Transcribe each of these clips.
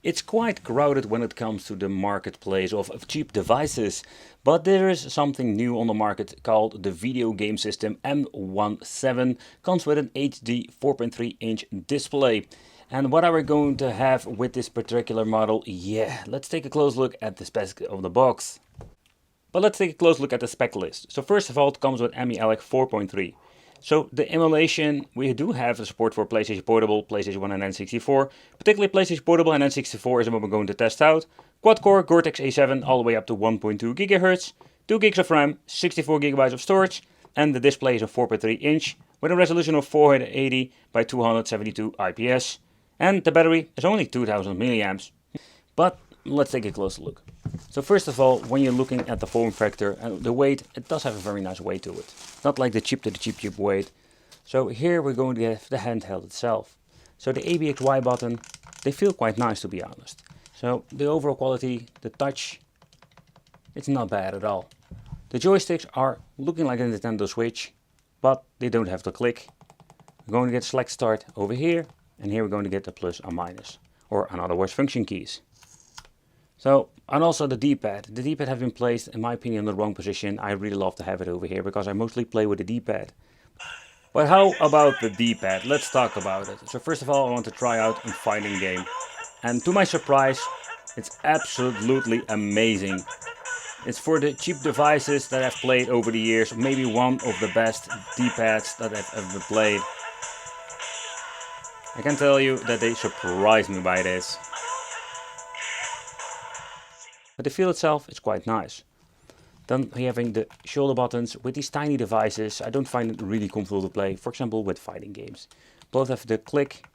It's quite crowded when it comes to the marketplace of cheap devices, but there is something new on the market called the video game system M17. Comes with an HD 4.3-inch display. And what are we going to have with this particular model? Yeah, let's take a close look at the specs of the box. But let's take a close look at the spec list. So first of all, it comes with emu-elec 4.3. So the emulation, we do have the support for PlayStation Portable, PlayStation 1 and N64. Particularly PlayStation Portable and N64 is what we're going to test out. Quad-core Cortex A7 all the way up to 1.2 GHz, 2 gigs of RAM, 64 GB of storage, and the display is a 4.3 inch with a resolution of 480 by 272 IPS. And the battery is only 2000 milliamps. But let's take a closer look. So first of all, when you're looking at the form factor and the weight, it does have a very nice weight to it. Not like the cheap weight. So here we're going to have the handheld itself. So the ABXY button, they feel quite nice to be honest. So the overall quality, the touch, it's not bad at all. The joysticks are looking like a Nintendo Switch, but they don't have to click. We're going to get select start over here, and here we're going to get the plus or minus, or in other words function keys. So, and also the D-pad. The D-pad has been placed, in my opinion, in the wrong position. I really love to have it over here because I mostly play with the D-pad. But how about the D-pad? Let's talk about it. So first of all, I want to try out a fighting game. And to my surprise, it's absolutely amazing. It's for the cheap devices that I've played over the years. Maybe one of the best D-pads that I've ever played. I can tell you that they surprised me by this. But the feel itself is quite nice. Then we're having the shoulder buttons with these tiny devices. I don't find it really comfortable to play, for example with fighting games. Both have the click.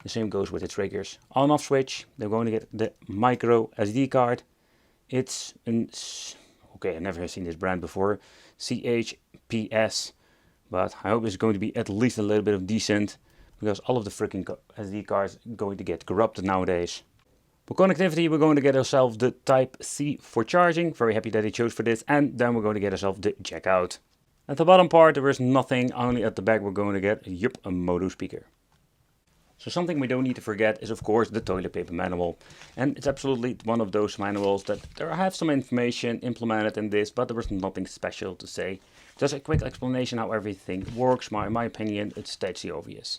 The same goes with the triggers. On off switch, they're going to get the micro SD card. It's an, okay, I never have seen this brand before, CHPS. But I hope it's going to be at least a little bit of decent, because all of the freaking SD cards are going to get corrupted nowadays. For connectivity, we're going to get ourselves the Type-C for charging. Very happy that they chose for this. And then we're going to get ourselves the jack out. At the bottom part, there is nothing. Only at the back, we're going to get a mono speaker. So something we don't need to forget is, of course, the toilet paper manual. And it's absolutely one of those manuals that there have some information implemented in this, but there was nothing special to say. Just a quick explanation how everything works. In my opinion, it's states obvious,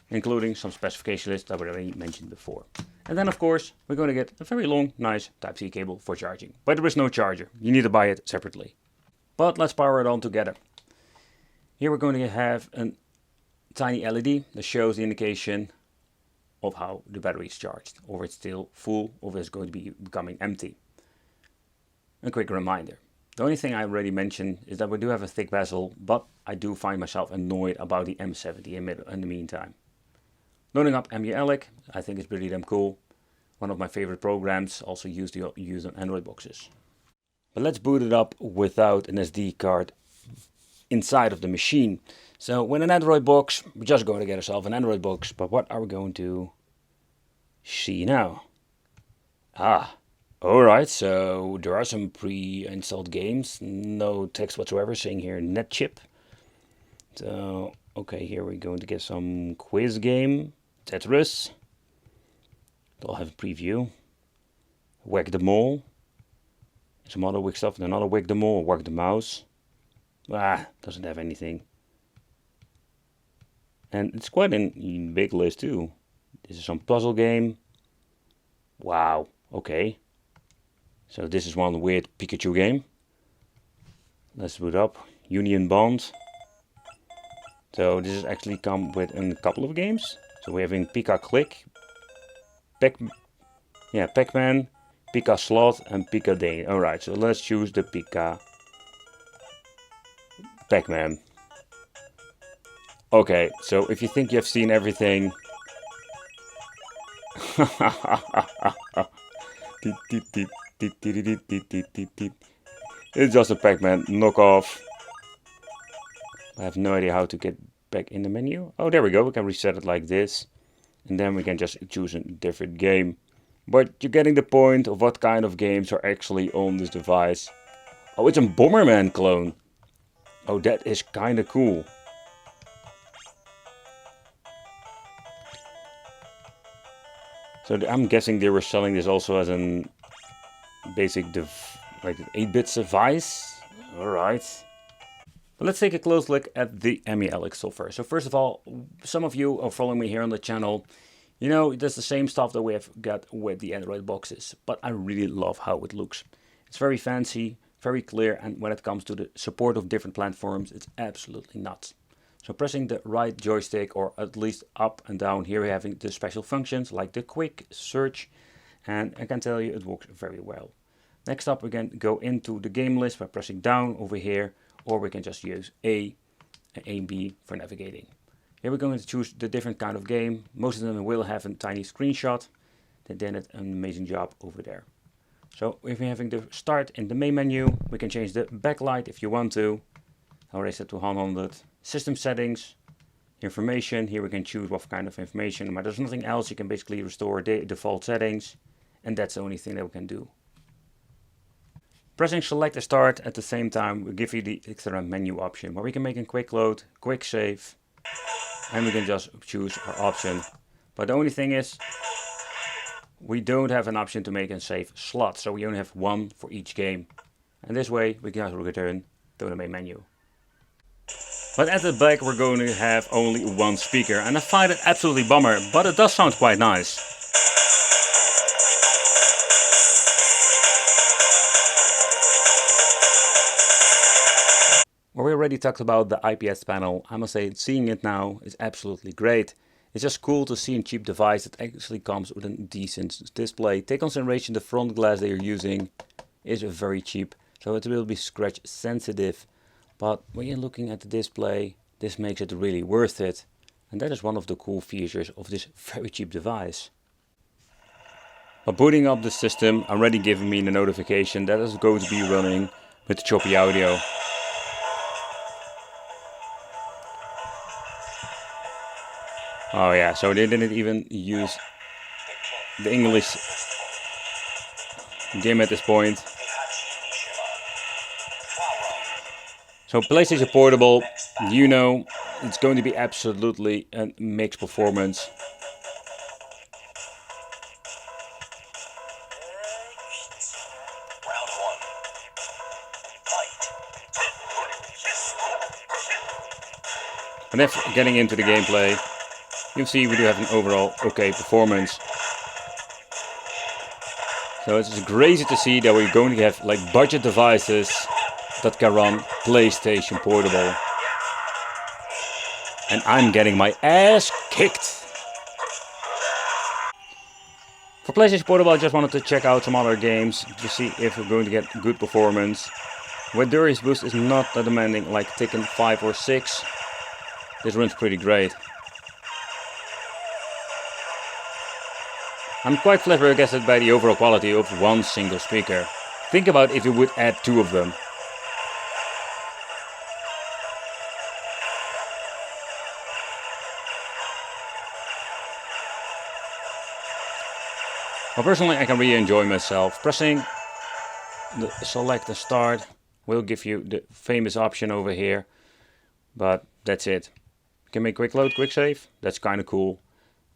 including some specification lists that were already mentioned before. And then of course, we're going to get a very long, nice Type-C cable for charging. But there is no charger, you need to buy it separately. But let's power it on together. Here we're going to have a tiny LED that shows the indication of how the battery is charged. Or it's still full, or it's going to be becoming empty. A quick reminder. The only thing I already mentioned is that we do have a thick bezel, but I do find myself annoyed about the M17 in the meantime. Loading up emu-elec, I think it's pretty damn cool. One of my favorite programs, also used on Android boxes. But let's boot it up without an SD card inside of the machine. So with an Android box, we're just going to get ourselves an Android box. But what are we going to see now? Alright, so there are some pre-installed games. No text whatsoever saying here net chip. So, okay, here we're going to get some quiz game. Tetris. They'll have a preview. Whack the Mole. Some other Wick stuff. Another Whack the Mole. Whack the Mouse. Doesn't have anything. And it's quite a big list too. This is some puzzle game. Wow. Okay. So this is one weird Pikachu game. Let's boot up. Union Bond. So this has actually come with a couple of games. So we're having Pika Click, Pac-Man, Pika Slot, and Pika Day. Alright, so let's choose the Pika Pac-Man. Okay, so if you think you've seen everything... It's just a Pac-Man knockoff. I have no idea how to get back in the menu. Oh, there we go. We can reset it like this. And then we can just choose a different game. But you're getting the point of what kind of games are actually on this device. Oh, it's a Bomberman clone. Oh, that is kind of cool. So I'm guessing they were selling this also as an basic like 8-bit device. Alright. But let's take a close look at the emu-elec software. So first of all, some of you are following me here on the channel. You know, that's the same stuff that we have got with the Android boxes, but I really love how it looks. It's very fancy, very clear, and when it comes to the support of different platforms, it's absolutely nuts. So pressing the right joystick, or at least up and down, here we're having the special functions like the quick search, and I can tell you it works very well. Next up, we can go into the game list by pressing down over here, or we can just use A and B for navigating. Here we're going to choose the different kind of game. Most of them will have a tiny screenshot. They did an amazing job over there. So if we're having the start in the main menu, we can change the backlight if you want to. I'll raise it to 100. System settings, information. Here we can choose what kind of information, but there's nothing else. You can basically restore the default settings, and that's the only thing that we can do. Pressing select and start at the same time will give you the extra menu option where we can make a quick load, quick save, and we can just choose our option. But the only thing is, we don't have an option to make a save slot, so we only have one for each game. And this way we can return to the main menu. But at the back we're going to have only one speaker, and I find it absolutely bummer, but it does sound quite nice. Well, we already talked about the IPS panel. I must say, seeing it now is absolutely great. It's just cool to see a cheap device that actually comes with a decent display. Take consideration the front glass they are using is very cheap, so it will be scratch sensitive. But when you're looking at the display, this makes it really worth it. And that is one of the cool features of this very cheap device. But booting up the system already giving me the notification that it's going to be running with the choppy audio. Oh yeah, so they didn't even use the English game at this point. So PlayStation Portable, you know, it's going to be absolutely a mixed performance. And if getting into the gameplay, you can see we do have an overall okay performance. So it's just crazy to see that we're going to have like budget devices that can run PlayStation Portable. And I'm getting my ass kicked. For PlayStation Portable, I just wanted to check out some other games to see if we're going to get good performance. Wedoit boost is not that demanding like Tekken 5 or 6. This runs pretty great. I'm quite flabbergasted by the overall quality of one single speaker. Think about if you would add two of them. Well, personally, I can really enjoy myself. Pressing the select and start will give you the famous option over here, but that's it. You can make quick load, quick save. That's kind of cool.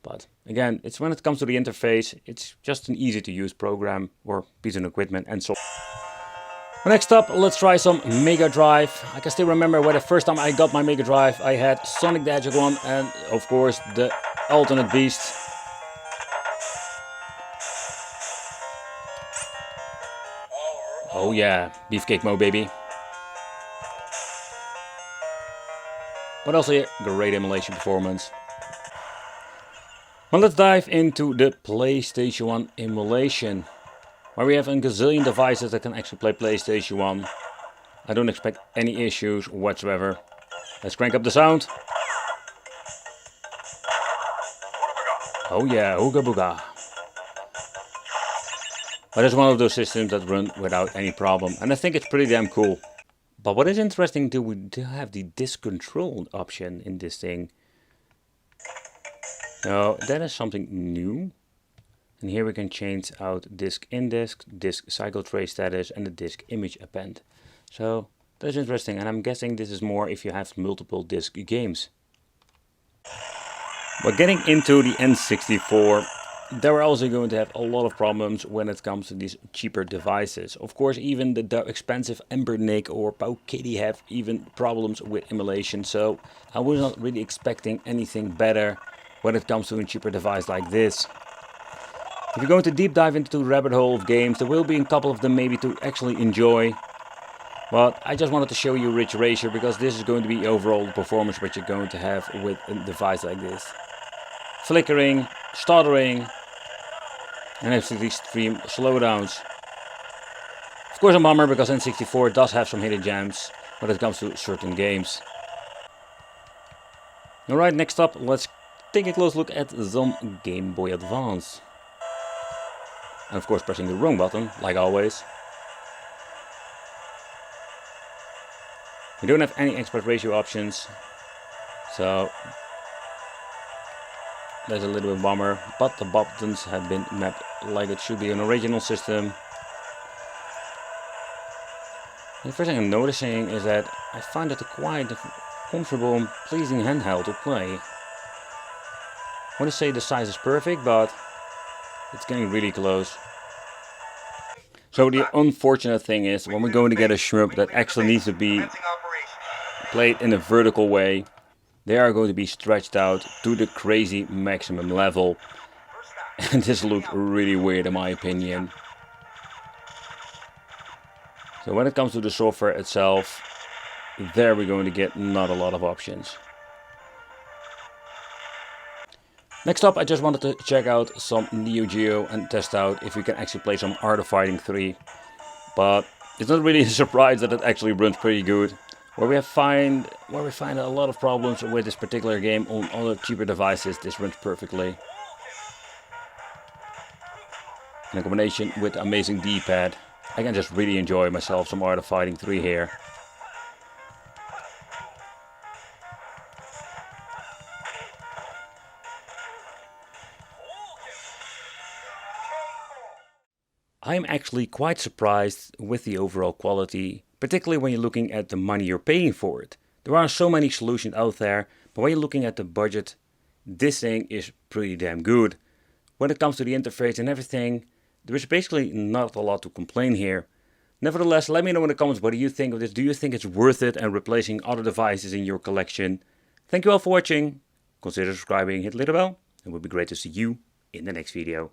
But again, it's when it comes to the interface, it's just an easy to use program or piece of equipment and so. Next up, let's try some Mega Drive. I can still remember when the first time I got my Mega Drive, I had Sonic the Hedgehog 1 and of course the Alternate Beast. Oh yeah, Beefcake Mo baby. But also a great emulation performance. Well, let's dive into the PlayStation 1 emulation, where we have a gazillion devices that can actually play PlayStation 1. I don't expect any issues whatsoever. Let's crank up the sound. Oh yeah, ooga booga. But it's one of those systems that run without any problem, and I think it's pretty damn cool. But what is interesting, we do have the disk control option in this thing. Now that is something new. And here we can change out disk index, disk cycle tray status, and the disk image append. So that's interesting, and I'm guessing this is more if you have multiple disk games. But getting into the N64, they're also going to have a lot of problems when it comes to these cheaper devices. Of course, even the expensive Anbernic or Powkiddy have even problems with emulation, so I was not really expecting anything better when it comes to a cheaper device like this. If you're going to deep dive into the rabbit hole of games, there will be a couple of them maybe to actually enjoy. But I just wanted to show you Ridge Racer because this is going to be overall the performance which you're going to have with a device like this. Flickering, stuttering, and extreme slowdowns. Of course a bummer because N64 does have some hidden gems when it comes to certain games. Alright, next up let's take a close look at some Game Boy Advance. And of course pressing the wrong button, like always. We don't have any aspect ratio options, so that's a little bit bummer, but the buttons have been mapped like it should be an original system. And the first thing I'm noticing is that I find it quite a comfortable and pleasing handheld to play. I want to say the size is perfect, but it's getting really close. So the unfortunate thing is, when we're going to get a shmup that actually needs to be played in a vertical way, they are going to be stretched out to the crazy maximum level. And this looks really weird in my opinion. So when it comes to the software itself, there we're going to get not a lot of options. Next up, I just wanted to check out some Neo Geo and test out if we can actually play some Art of Fighting 3. But it's not really a surprise that it actually runs pretty good. Where we find a lot of problems with this particular game on other cheaper devices, this runs perfectly. In combination with the amazing D-pad, I can just really enjoy myself some Art of Fighting 3 here. I'm actually quite surprised with the overall quality, particularly when you're looking at the money you're paying for it. There are so many solutions out there, but when you're looking at the budget, this thing is pretty damn good. When it comes to the interface and everything, there is basically not a lot to complain here. Nevertheless, let me know in the comments what do you think of this. Do you think it's worth it and replacing other devices in your collection? Thank you all for watching. Consider subscribing, hit the little bell, and it would be great to see you in the next video.